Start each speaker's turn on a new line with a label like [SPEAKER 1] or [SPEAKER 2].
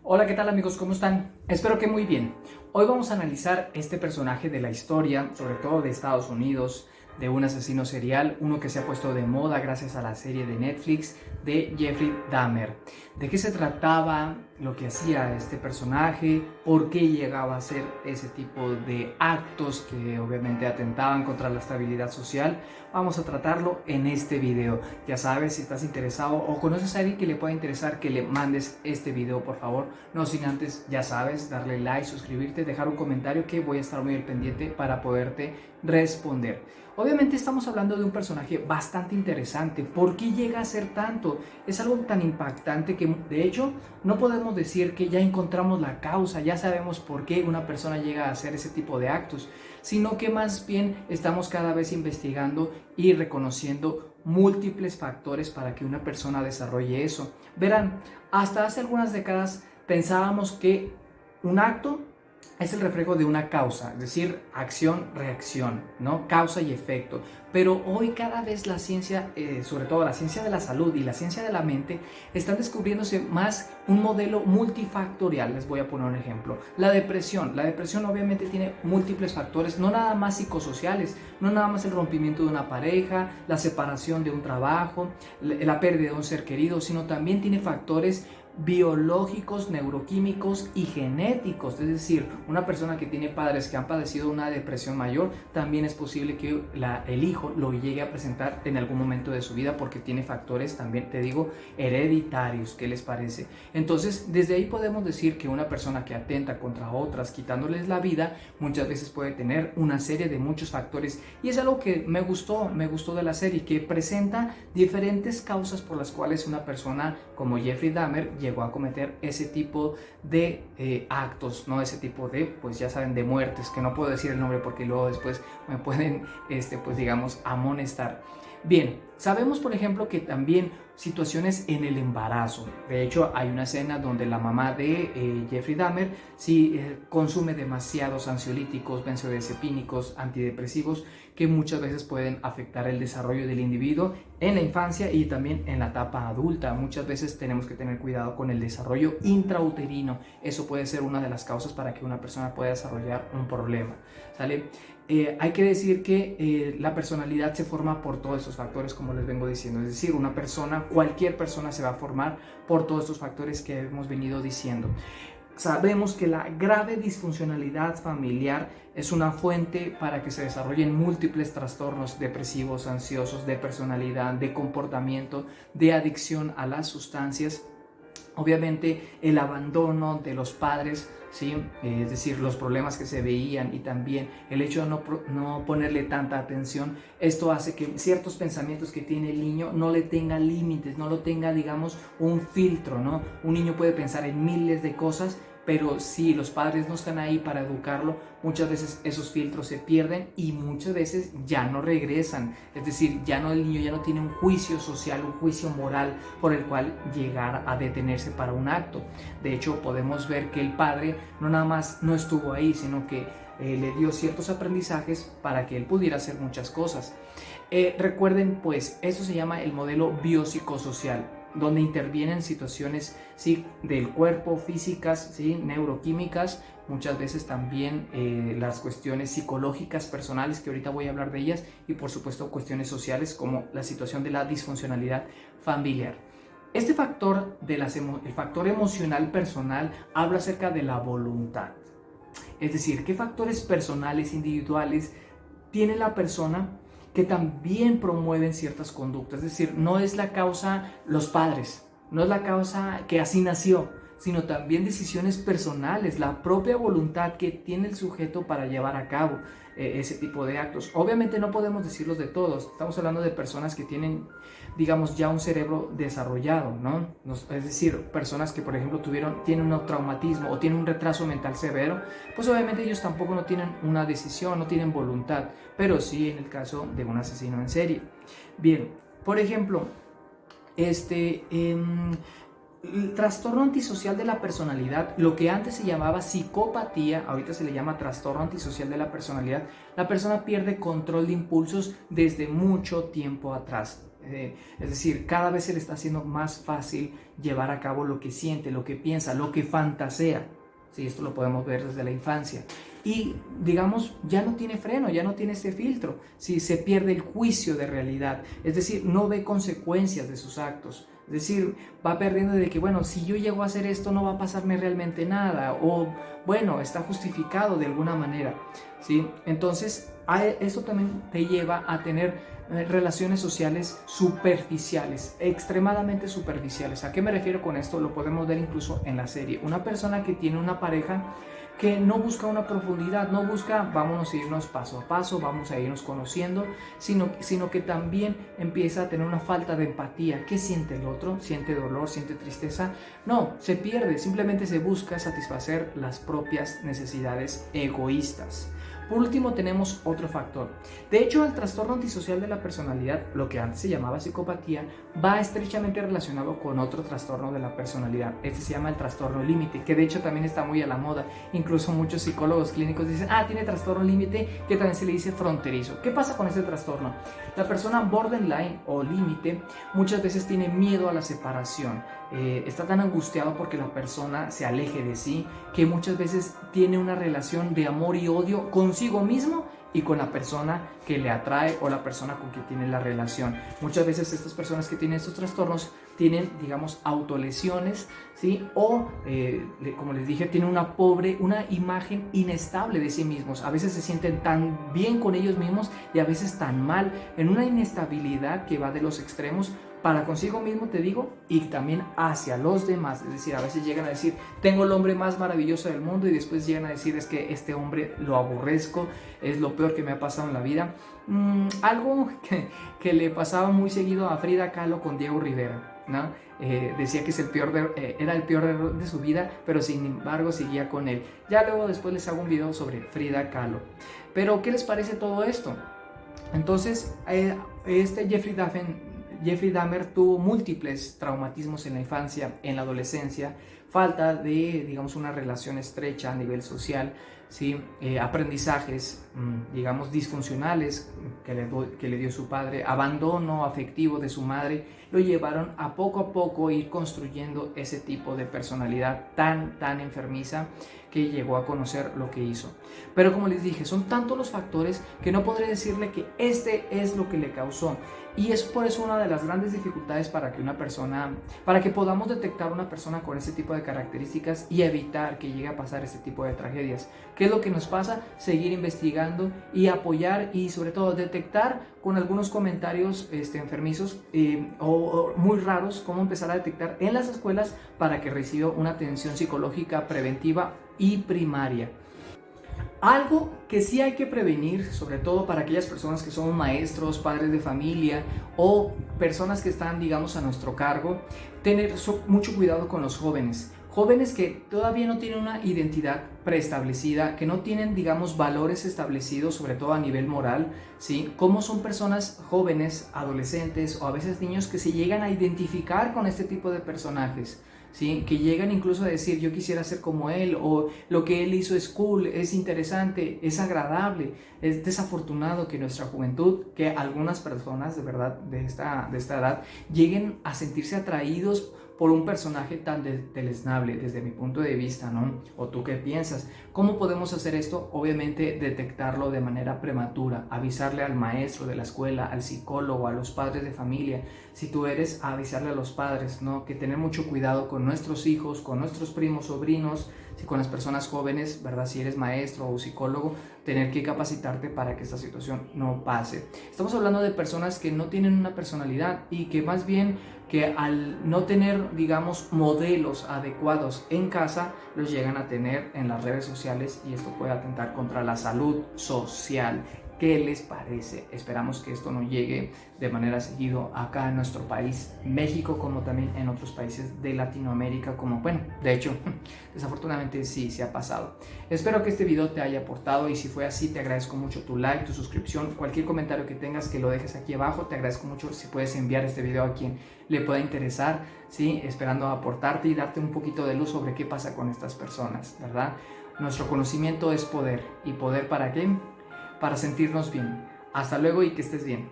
[SPEAKER 1] Hola, ¿qué tal amigos? ¿Cómo están? Espero que muy bien. Hoy vamos a analizar este personaje de la historia, sobre todo de Estados Unidos, de un asesino serial, uno que se ha puesto de moda gracias a la serie de Netflix de Jeffrey Dahmer. ¿De qué se trataba? Lo que hacía este personaje, por qué llegaba a hacer ese tipo de actos que obviamente atentaban contra la estabilidad social. Vamos a tratarlo en este video. Ya sabes, si estás interesado o conoces a alguien que le pueda interesar, que le mandes este video, por favor. No sin antes, ya sabes, darle like, suscribirte, dejar un comentario que voy a estar muy al pendiente para poderte responder. Obviamente estamos hablando de un personaje bastante interesante. ¿Por qué llega a ser tanto? Es algo tan impactante que de hecho no podemos decir que ya encontramos la causa, ya sabemos por qué una persona llega a hacer ese tipo de actos, sino que más bien estamos cada vez investigando y reconociendo múltiples factores para que una persona desarrolle eso. Verán, hasta hace algunas décadas pensábamos que un acto es el reflejo de una causa, es decir, acción-reacción, ¿no? Causa y efecto. Pero hoy cada vez la ciencia, sobre todo la ciencia de la salud y la ciencia de la mente, están descubriéndose más un modelo multifactorial. Les voy a poner un ejemplo. La depresión obviamente tiene múltiples factores, no nada más psicosociales, no nada más el rompimiento de una pareja, la separación de un trabajo, la pérdida de un ser querido, sino también tiene factores biológicos, neuroquímicos y genéticos. Es decir, una persona que tiene padres que han padecido una depresión mayor, también es posible que el hijo lo llegue a presentar en algún momento de su vida porque tiene factores también, te digo, hereditarios. ¿Qué les parece? Entonces, desde ahí podemos decir que una persona que atenta contra otras, quitándoles la vida, muchas veces puede tener una serie de muchos factores. Y es algo que me gustó de la serie, que presenta diferentes causas por las cuales una persona como Jeffrey Dahmer llegó a cometer ese tipo de actos, ¿no? Ese tipo de, pues ya saben, de muertes, que no puedo decir el nombre porque luego después me pueden, pues digamos, amonestar. Bien, sabemos por ejemplo que también situaciones en el embarazo. De hecho, hay una escena donde la mamá de Jeffrey Dahmer sí consume demasiados ansiolíticos, benzodiazepínicos, antidepresivos que muchas veces pueden afectar el desarrollo del individuo en la infancia y también en la etapa adulta. Muchas veces tenemos que tener cuidado con el desarrollo intrauterino. Eso puede ser una de las causas para que una persona pueda desarrollar un problema, ¿sale? Hay que decir que la personalidad se forma por todos estos factores, como les vengo diciendo. Es decir, una persona, cualquier persona se va a formar por todos estos factores que hemos venido diciendo. Sabemos que la grave disfuncionalidad familiar es una fuente para que se desarrollen múltiples trastornos depresivos, ansiosos, de personalidad, de comportamiento, de adicción a las sustancias. Obviamente el abandono de los padres, ¿sí? Es decir, los problemas que se veían y también el hecho de no ponerle tanta atención, esto hace que ciertos pensamientos que tiene el niño no le tengan límites, no lo tenga, digamos, un filtro, ¿no? Un niño puede pensar en miles de cosas, pero si los padres no están ahí para educarlo, muchas veces esos filtros se pierden y muchas veces ya no regresan. Es decir, el niño ya no tiene un juicio social, un juicio moral por el cual llegar a detenerse para un acto. De hecho, podemos ver que el padre no nada más no estuvo ahí, sino que le dio ciertos aprendizajes para que él pudiera hacer muchas cosas. Recuerden, pues, eso se llama el modelo biopsicosocial, donde intervienen situaciones, ¿sí?, del cuerpo, físicas, ¿sí?, neuroquímicas, muchas veces también las cuestiones psicológicas personales, que ahorita voy a hablar de ellas, y por supuesto cuestiones sociales como la situación de la disfuncionalidad familiar. Este factor, el factor emocional personal, habla acerca de la voluntad. Es decir, qué factores personales, individuales, tiene la persona que también promueven ciertas conductas. Es decir, no es la causa los padres, no es la causa que así nació, sino también decisiones personales, la propia voluntad que tiene el sujeto para llevar a cabo ese tipo de actos. Obviamente no podemos decirlos de todos, estamos hablando de personas que tienen, digamos, ya un cerebro desarrollado, ¿no? Es decir, personas que, por ejemplo, tienen un traumatismo o tienen un retraso mental severo, pues obviamente ellos tampoco no tienen una decisión, no tienen voluntad, pero sí en el caso de un asesino en serie. Bien, por ejemplo, el trastorno antisocial de la personalidad, lo que antes se llamaba psicopatía, ahorita se le llama trastorno antisocial de la personalidad. La persona pierde control de impulsos desde mucho tiempo atrás. Es decir, cada vez se le está haciendo más fácil llevar a cabo lo que siente, lo que piensa, lo que fantasea. Sí, esto lo podemos ver desde la infancia. Y digamos, ya no tiene freno, ya no tiene ese filtro. Sí, se pierde el juicio de realidad. Es decir, no ve consecuencias de sus actos. Es decir, va perdiendo de que, bueno, si yo llego a hacer esto no va a pasarme realmente nada. O, bueno, está justificado de alguna manera. ¿Sí? Entonces, eso también te lleva a tener relaciones sociales superficiales, extremadamente superficiales. ¿A qué me refiero con esto? Lo podemos ver incluso en la serie. Una persona que tiene una pareja que no busca una profundidad, no busca vámonos a irnos paso a paso, vamos a irnos conociendo, sino que también empieza a tener una falta de empatía. ¿Qué siente el otro? ¿Siente dolor? ¿Siente tristeza? No, se pierde, simplemente se busca satisfacer las propias necesidades egoístas. Por último tenemos otro factor. De hecho, el trastorno antisocial de la personalidad, lo que antes se llamaba psicopatía, va estrechamente relacionado con otro trastorno de la personalidad. Este se llama el trastorno límite, que de hecho también está muy a la moda. Incluso muchos psicólogos clínicos dicen, tiene trastorno límite, que también se le dice fronterizo. ¿Qué pasa con este trastorno? La persona borderline o límite muchas veces tiene miedo a la separación. Está tan angustiado porque la persona se aleje de sí, que muchas veces tiene una relación de amor y odio consigo mismo y con la persona que le atrae o la persona con quien tiene la relación. Muchas veces estas personas que tienen estos trastornos tienen, digamos, autolesiones, ¿sí? O, como les dije, tienen una imagen inestable de sí mismos. A veces se sienten tan bien con ellos mismos y a veces tan mal, en una inestabilidad que va de los extremos para consigo mismo, te digo, y también hacia los demás. Es decir, a veces llegan a decir, tengo el hombre más maravilloso del mundo, y después llegan a decir, es que este hombre lo aborrezco, es lo peor que me ha pasado en la vida. Algo que le pasaba muy seguido a Frida Kahlo con Diego Rivera, ¿no? Decía que es era el peor error de su vida, pero sin embargo seguía con él. Ya luego después les hago un video sobre Frida Kahlo. Pero, ¿qué les parece todo esto? Entonces, Jeffrey Dahmer tuvo múltiples traumatismos en la infancia, en la adolescencia, falta de, digamos, una relación estrecha a nivel social, ¿sí? Aprendizajes, digamos, disfuncionales que le dio su padre, abandono afectivo de su madre, lo llevaron a poco ir construyendo ese tipo de personalidad tan enfermiza que llegó a conocer lo que hizo. Pero como les dije, son tantos los factores que no podré decirle que este es lo que le causó. Y es por eso una de las grandes dificultades para que podamos detectar una persona con este tipo de características y evitar que llegue a pasar este tipo de tragedias. ¿Qué es lo que nos pasa? Seguir investigando y apoyar, y sobre todo detectar con algunos comentarios enfermizos o muy raros, cómo empezar a detectar en las escuelas para que reciba una atención psicológica preventiva y primaria. Algo que sí hay que prevenir, sobre todo para aquellas personas que son maestros, padres de familia o personas que están, digamos, a nuestro cargo, tener mucho cuidado con los jóvenes. Jóvenes que todavía no tienen una identidad preestablecida, que no tienen, digamos, valores establecidos, sobre todo a nivel moral, ¿sí? Cómo son personas jóvenes, adolescentes o a veces niños que se llegan a identificar con este tipo de personajes, ¿sí? Que llegan incluso a decir, yo quisiera ser como él, o lo que él hizo es cool, es interesante, es agradable. Es desafortunado que nuestra juventud, que algunas personas de verdad de esta edad lleguen a sentirse atraídos por un personaje tan deleznable desde mi punto de vista, ¿no? ¿O tú qué piensas? ¿Cómo podemos hacer esto? Obviamente detectarlo de manera prematura, avisarle al maestro de la escuela, al psicólogo, a los padres de familia. Si tú eres, avisarle a los padres, ¿no? Que tener mucho cuidado con nuestros hijos, con nuestros primos, sobrinos, con las personas jóvenes, ¿verdad? Si eres maestro o psicólogo, tener que capacitarte para que esta situación no pase. Estamos hablando de personas que no tienen una personalidad y que más bien que al no tener, digamos, modelos adecuados en casa, los llegan a tener en las redes sociales, y esto puede atentar contra la salud social. ¿Qué les parece? Esperamos que esto no llegue de manera seguido acá en nuestro país, México, como también en otros países de Latinoamérica, como, bueno, de hecho, desafortunadamente sí se ha pasado. Espero que este video te haya aportado, y si fue así, te agradezco mucho tu like, tu suscripción, cualquier comentario que tengas, que lo dejes aquí abajo. Te agradezco mucho si puedes enviar este video a quien le pueda interesar, ¿sí? Esperando aportarte y darte un poquito de luz sobre qué pasa con estas personas, ¿verdad? Nuestro conocimiento es poder. ¿Y poder para qué? Para sentirnos bien. Hasta luego y que estés bien.